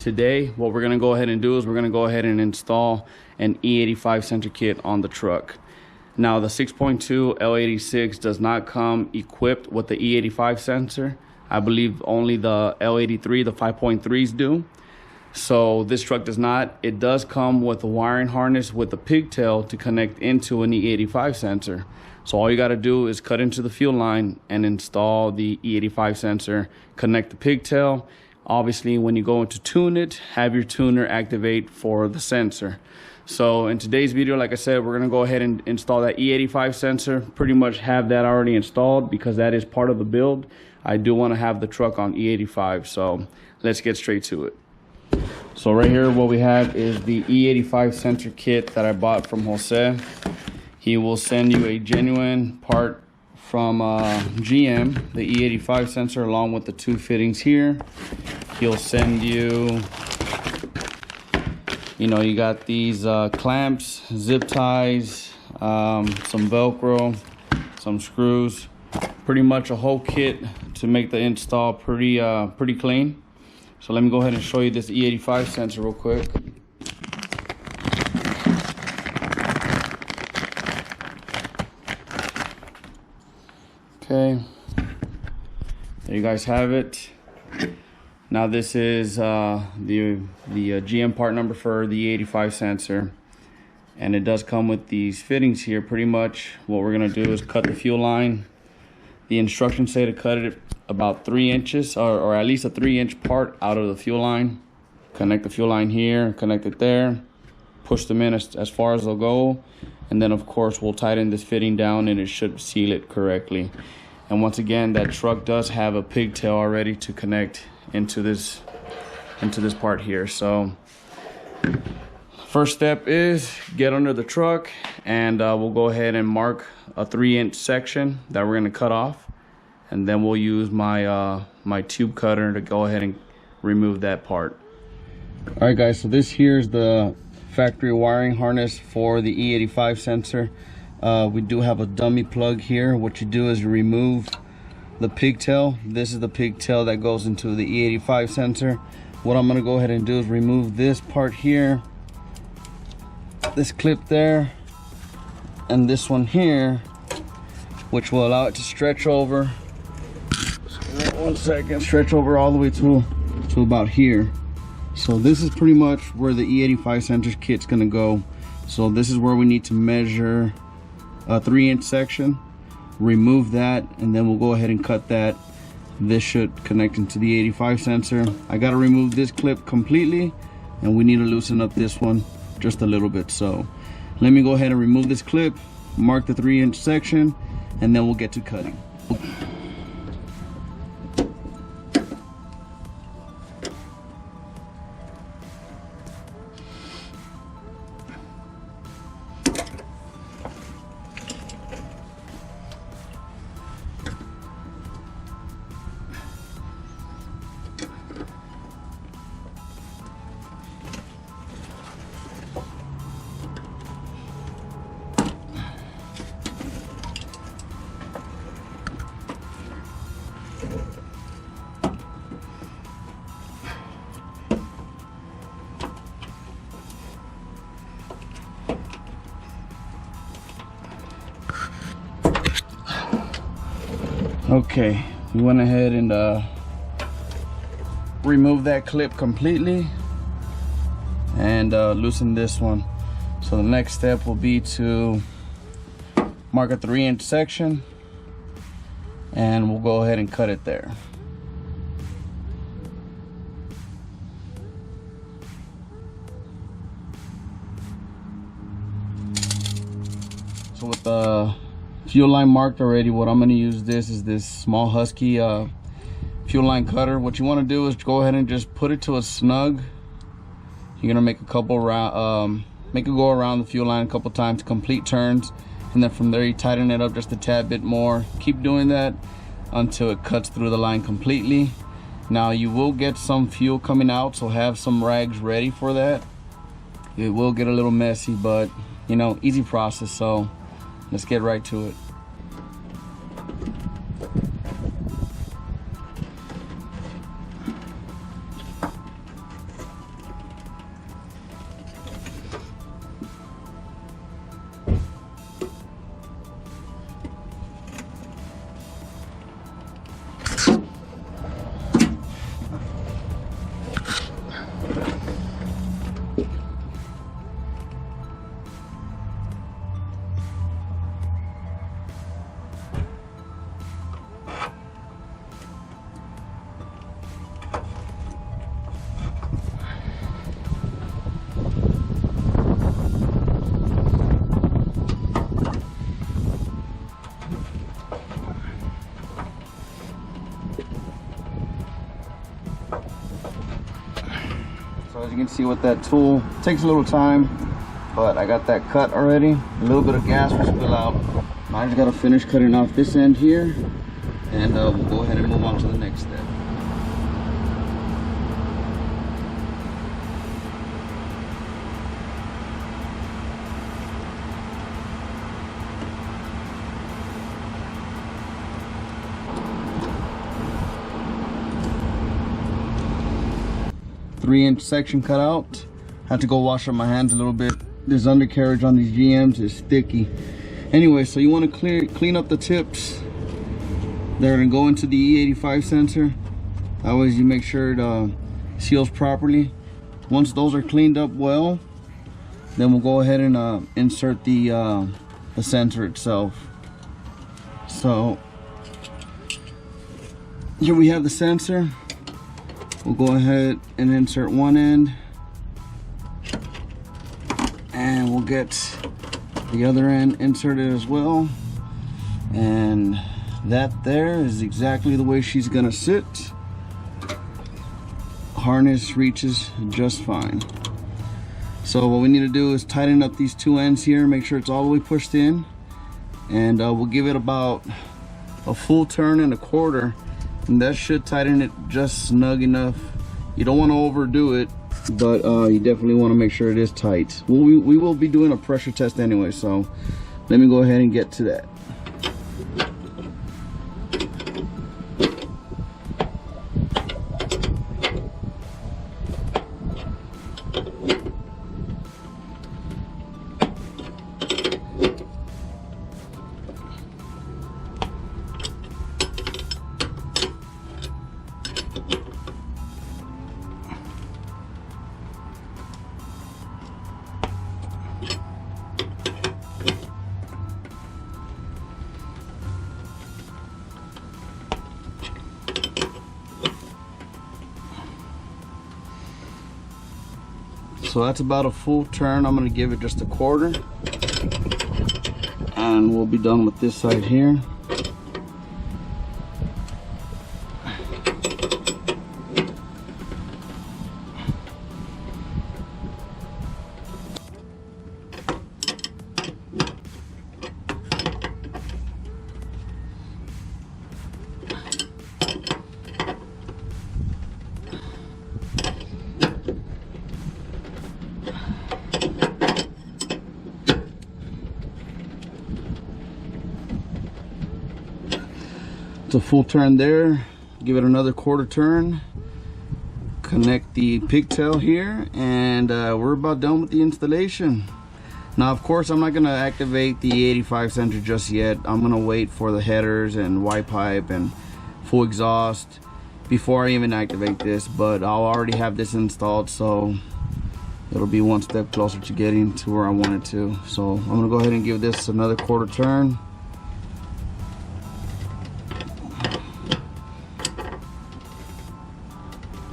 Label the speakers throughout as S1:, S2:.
S1: Today, what we're gonna go ahead and do is we're gonna go ahead and install an E85 sensor kit on the truck. Now the 6.2 L86 does not come equipped with the E85 sensor. I believe only the L83, the 5.3s do. So this truck does not. It does come with a wiring harness with a pigtail to connect into an E85 sensor. So all you got to do is cut into the fuel line and install the E85 sensor, connect the pigtail. Obviously, when you go to tune it, have your tuner activate for the sensor. So in today's video, like I said, we're going to go ahead and install that E85 sensor. Pretty much have that already installed because that is part of the build. I do want to have the truck on E85, so let's get straight to it. So right here, what we have is the E85 sensor kit that I bought from Jose. He will send you a genuine part from GM, the E85 sensor, along with the two fittings here. He'll send you, you got these clamps, zip ties, some Velcro, some screws, pretty much a whole kit to make the install pretty clean. So let me go ahead and show you this E85 sensor real quick. Okay, there you guys have it. Now this is the GM part number for the E85 sensor, and it does come with these fittings here. Pretty much what we're gonna do is cut the fuel line. The instructions say to cut it about 3 inches, or at least a 3-inch part out of the fuel line. Connect the fuel line here, connect it there, push them in as far as they'll go, and then of course we'll tighten this fitting down and it should seal it correctly. And once again, that truck does have a pigtail already to connect into this part here. So first step is get under the truck, and we'll go ahead and mark a 3-inch section that we're going to cut off, and then we'll use my my tube cutter to go ahead and remove that part. All right guys, so this here is the factory wiring harness for the E85 sensor. We do have a dummy plug here. What you do is you remove the pigtail. This is the pigtail that goes into the E85 sensor. What I'm going to go ahead and do is remove this part here, this clip there, and this one here, which will allow it to stretch over. One second, stretch over all the way to about here. So this is pretty much where the E85 sensor kit's going to go. So this is where we need to measure a 3-inch section, remove that, and then we'll go ahead and cut that. This should connect into the 85 sensor. I got to remove this clip completely, and we need to loosen up this one just a little bit. So let me go ahead and remove this clip, mark the 3-inch section, and then we'll get to cutting. Okay, we went ahead and removed that clip completely and loosened this one. So the next step will be to mark a 3-inch section, and we'll go ahead and cut it there. So with the fuel line marked already, what I'm going to use is this small Husky fuel line cutter. What you want to do is go ahead and just put it to a snug. You're going to make a couple make it go around the fuel line a couple times, complete turns, and then from there you tighten it up just a tad bit more. Keep doing that until it cuts through the line completely. Now you will get some fuel coming out, so have some rags ready for that. It will get a little messy, but easy process. So let's get right to it. So as you can see with that tool, it takes a little time, but I got that cut already. A little bit of gas will spill out. Now I just gotta finish cutting off this end here, and we'll go ahead and move on to the next step. Three-inch section cut out. Had to go wash up my hands a little bit. This undercarriage on these GMs is sticky. Anyway, so you want to clean up the tips. They're gonna go into the E85 sensor. Always you make sure it seals properly. Once those are cleaned up well, then we'll go ahead and insert the sensor itself. So here we have the sensor. We'll go ahead and insert one end, and we'll get the other end inserted as well. And that there is exactly the way she's gonna sit. Harness reaches just fine. So what we need to do is tighten up these two ends here, make sure it's all the way pushed in, and we'll give it about a full turn and a quarter, and that should tighten it just snug enough. You don't want to overdo it, but you definitely want to make sure it is tight. We will be doing a pressure test anyway, so let me go ahead and get to that. So that's about a full turn. I'm gonna give it just a quarter, and we'll be done with this side here. It's a full turn there. Give it another quarter turn. Connect the pigtail here, and we're about done with the installation. Now, of course, I'm not gonna activate the E85 sensor just yet. I'm gonna wait for the headers and Y pipe and full exhaust before I even activate this, but I'll already have this installed, so it'll be one step closer to getting to where I want it to. So I'm gonna go ahead and give this another quarter turn.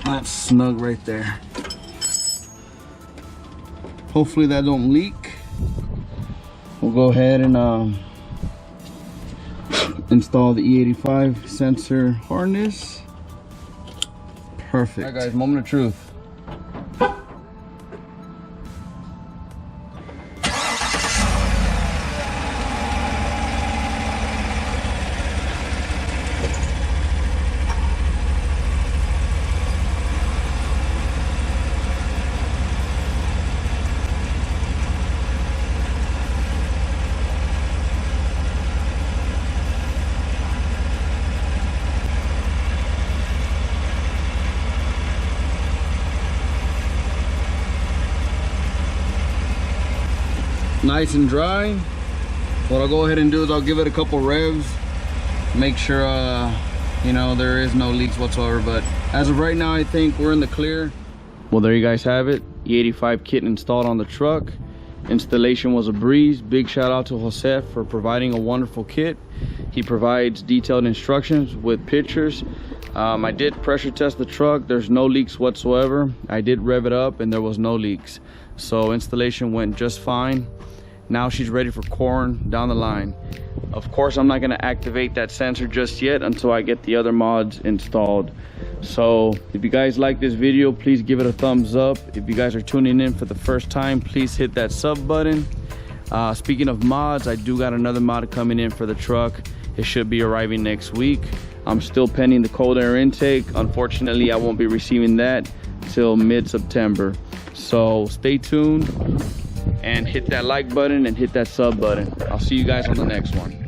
S1: That's snug right there. Hopefully that don't leak. We'll go ahead and install the E85 sensor harness. Perfect. All right, guys, moment of truth. Nice and dry. What I'll go ahead and do is I'll give it a couple revs, make sure you know, there is no leaks whatsoever, but as of right now I think we're in the clear. Well, there you guys have it. E85 kit installed on the truck. Installation was a breeze. Big shout out to Jose for providing a wonderful kit. He provides detailed instructions with pictures. I did pressure test the truck. There's no leaks whatsoever. I did rev it up and there was no leaks, so installation went just fine. Now she's ready for corn down the line. Of course, I'm not going to activate that sensor just yet until I get the other mods installed. So if you guys like this video, please give it a thumbs up. If you guys are tuning in for the first time, please hit that sub button. Speaking of mods, I do got another mod coming in for the truck. It should be arriving next week. I'm still pending the cold air intake. Unfortunately, I won't be receiving that till mid-September. So stay tuned and hit that like button and hit that sub button. I'll see you guys on the next one.